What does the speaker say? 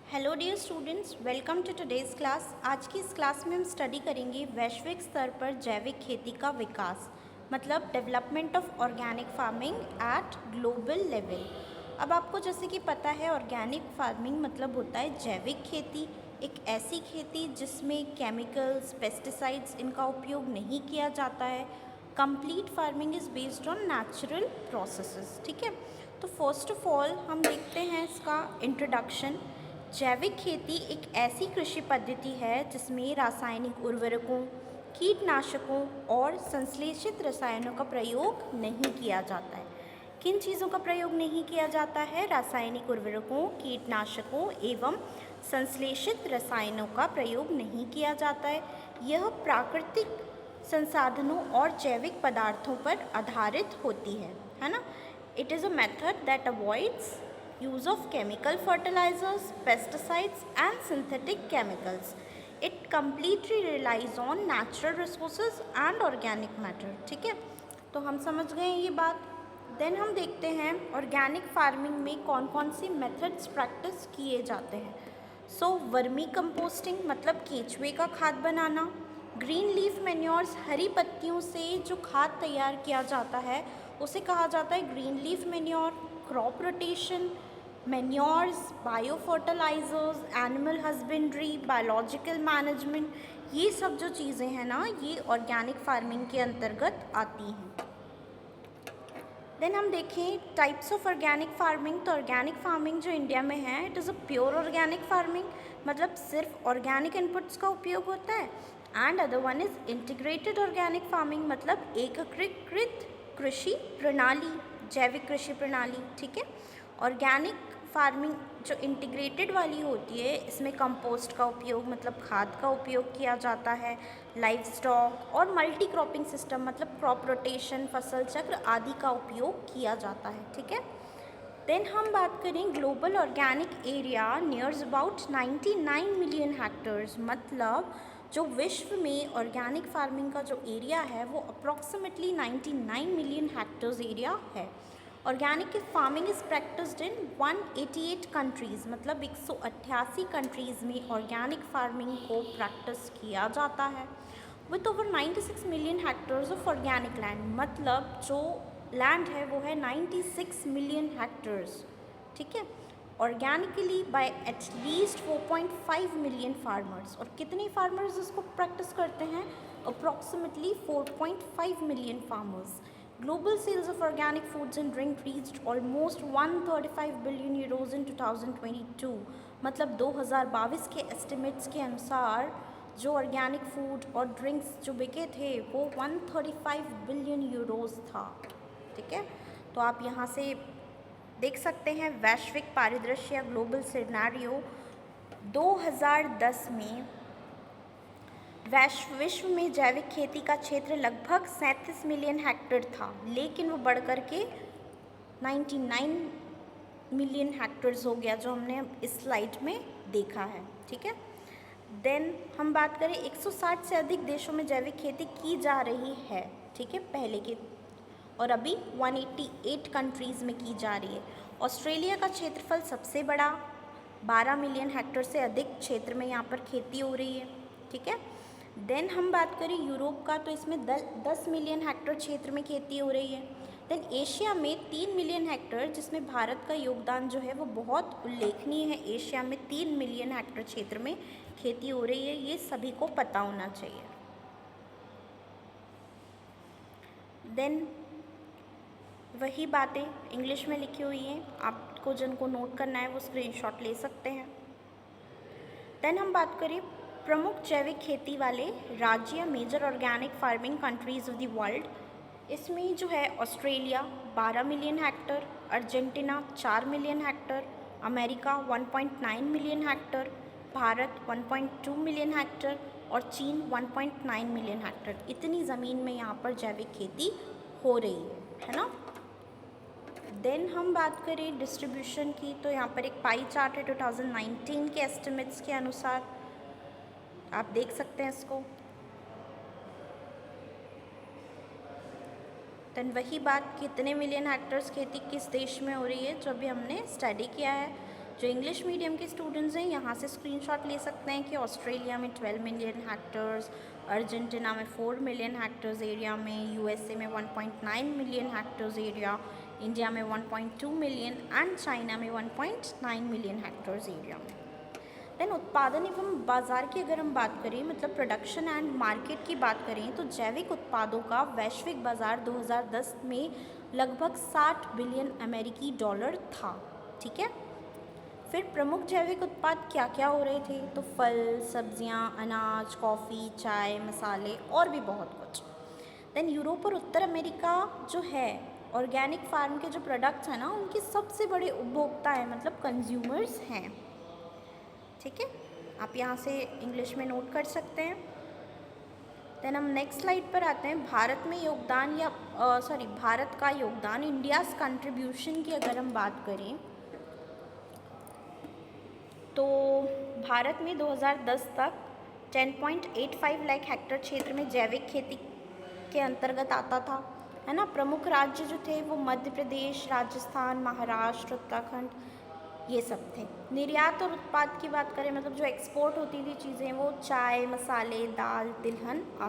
Hello dear students, welcome to today's class. आज की इस क्लास में हम स्टडी करेंगे वैश्विक स्तर पर जैविक खेती का विकास, मतलब development of organic farming eight global level. अब आपको जैसे कि पता है, ऑर्गेनिक फार्मिंग मतलब होता है जैविक खेती, एक ऐसी खेती जिसमें केमिकल्स, पेस्टिसाइड्स इनका उपयोग नहीं किया जाता है। Complete farming is based on natural processes. ठीक है, तो फर्स्ट ऑफ ऑल हम देखते हैं इसका इंट्रोडक्शन। जैविक खेती एक ऐसी कृषि पद्धति है जिसमें रासायनिक उर्वरकों, कीटनाशकों और संश्लेषित रसायनों का प्रयोग नहीं किया जाता है। किन चीज़ों का प्रयोग नहीं किया जाता है? रासायनिक उर्वरकों, कीटनाशकों एवं संश्लेषित रसायनों का प्रयोग नहीं किया जाता है। यह प्राकृतिक संसाधनों और जैविक पदार्थों पर आधारित होती है ना। It is a method that avoids use of chemical fertilizers, pesticides and synthetic chemicals. It completely relies on natural resources and organic matter. ठीक है, तो हम समझ गए ये बात। देन हम देखते हैं ऑर्गेनिक फार्मिंग में कौन कौन सी मेथड्स प्रैक्टिस किए जाते हैं। वर्मी कंपोस्टिंग मतलब केंचुए का खाद बनाना। ग्रीन लीफ मैन्योर्स, हरी पत्तियों से जो खाद तैयार किया जाता है उसे कहा जाता है green leaf manure. Crop rotation, manures, bio fertilizers, animal husbandry, biological management, ये सब जो चीज़ें हैं ना, ये ऑर्गेनिक फार्मिंग के अंतर्गत आती हैं। देन हम देखें टाइप्स ऑफ ऑर्गेनिक फार्मिंग। तो ऑर्गेनिक फार्मिंग जो इंडिया में है, it is a pure organic farming, मतलब सिर्फ ऑर्गेनिक इनपुट्स का उपयोग होता है। And other one is integrated organic farming, मतलब एकीकृत कृषि प्रणाली, जैविक कृषि प्रणाली। ठीक है, ऑर्गेनिक फार्मिंग जो इंटीग्रेटेड वाली होती है, इसमें कंपोस्ट का उपयोग मतलब खाद का उपयोग किया जाता है, लाइव स्टॉक और मल्टी क्रॉपिंग सिस्टम मतलब क्रॉप रोटेशन, फसल चक्र आदि का उपयोग किया जाता है। ठीक है, देन हम बात करें global organic area nears about 99 million hectares, मतलब जो विश्व में ऑर्गेनिक फार्मिंग का जो एरिया है वो अप्रॉक्सीमेटली 99 मिलियन हेक्टर्स एरिया है। Organic farming is practised in 188 countries, मतलब 188 कंट्रीज़ में ऑर्गेनिक फार्मिंग को प्रैक्टिस किया जाता है। With over 96 million hectares of organic land, मतलब जो लैंड है वो है 96 मिलियन हेक्टर्स। ठीक है, organically bye at least 4.5 million farmers. और कितने फार्मर्स इसको प्रैक्टिस करते हैं? Approximately 4.5 million farmers. Global sales of organic foods and drink reached almost 135 billion euros in 2022, मतलब 2022 के एस्टिमेट्स के अनुसार जो ऑर्गेनिक फूड और ड्रिंक्स जो बिके थे वो 135 बिलियन यूरोज़ था। ठीक है, तो आप यहाँ से देख सकते हैं वैश्विक परिदृश्य या ग्लोबल सिनेरियो। 2010 में विश्व में जैविक खेती का क्षेत्र लगभग 37 मिलियन हेक्टेयर था, लेकिन वो बढ़ कर के 99 मिलियन हेक्टेयर्स हो गया, जो हमने इस स्लाइड में देखा है। ठीक है, देन हम बात करें 160 से अधिक देशों में जैविक खेती की जा रही है। ठीक है, पहले के, और अभी 188 कंट्रीज़ में की जा रही है। ऑस्ट्रेलिया का क्षेत्रफल सबसे बड़ा, 12 मिलियन हेक्टेयर से अधिक क्षेत्र में यहाँ पर खेती हो रही है। ठीक है, देन हम बात करें यूरोप का, तो इसमें 10 मिलियन हेक्टेयर क्षेत्र में खेती हो रही है। देन एशिया में 3 मिलियन हेक्टेयर, जिसमें भारत का योगदान जो है वो बहुत उल्लेखनीय है। एशिया में 3 मिलियन हेक्टेयर क्षेत्र में खेती हो रही है, ये सभी को पता होना चाहिए। देन वही बातें इंग्लिश में लिखी हुई हैं, आपको जिनको नोट करना है वो स्क्रीनशॉट ले सकते हैं। देन हम बात करें प्रमुख जैविक खेती वाले राज्य, major organic farming countries of the world. इसमें जो है Australia 12 million hectare, Argentina 4 million hectare, America 1.9 million hectare, Bharat 1.2 million hectare और चीन 1.9 मिलियन हेक्टेयर। इतनी ज़मीन में यहाँ पर जैविक खेती हो रही है ना। देन हम बात करें डिस्ट्रीब्यूशन की, तो यहाँ पर एक पाई चार्ट है 2019 के एस्टिमेट्स के अनुसार, आप देख सकते हैं इसको। देन वही बात, कितने मिलियन हेक्टर्स खेती किस देश में हो रही है, जो अभी हमने स्टडी किया है। जो इंग्लिश मीडियम के स्टूडेंट्स हैं यहाँ से स्क्रीनशॉट ले सकते हैं कि ऑस्ट्रेलिया में 12 मिलियन हेक्टर्स, अर्जेंटीना में 4 मिलियन हेक्टर्स एरिया में, यूएसए में 1.9 मिलियन हेक्टर्स एरिया, इंडिया में 1.2 मिलियन एंड चाइना में 1.9 मिलियन हेक्टर्स एरिया में। देन उत्पादन एवं बाज़ार की अगर हम बात करें, मतलब प्रोडक्शन एंड मार्केट की बात करें, तो जैविक उत्पादों का वैश्विक बाज़ार 2010 में लगभग 60 बिलियन अमेरिकी डॉलर था। ठीक है, फिर प्रमुख जैविक उत्पाद क्या क्या हो रहे थे, तो फल, सब्जियां, अनाज, कॉफ़ी, चाय, मसाले और भी बहुत कुछ। देन यूरोप और उत्तर अमेरिका जो है ऑर्गेनिक फार्म के जो प्रोडक्ट्स हैं ना, उनके सबसे बड़े उपभोक्ता हैं, मतलब कंज्यूमर्स हैं। ठीक है, आप यहाँ से इंग्लिश में नोट कर सकते हैं। देन हम नेक्स्ट स्लाइड पर आते हैं। भारत में योगदान या भारत का योगदान, इंडियाज़ कंट्रीब्यूशन की अगर हम बात करें तो भारत में 2010 तक 10.85 लाख हेक्टेयर क्षेत्र में जैविक खेती के अंतर्गत आता था, है ना। प्रमुख राज्य जो थे वो मध्य प्रदेश, राजस्थान, महाराष्ट्र, उत्तराखंड, ये सब थे। निर्यात और उत्पाद की बात करें, मतलब जो एक्सपोर्ट होती थी चीज़ें, वो चाय, मसाले, दाल, तिलहन आदि।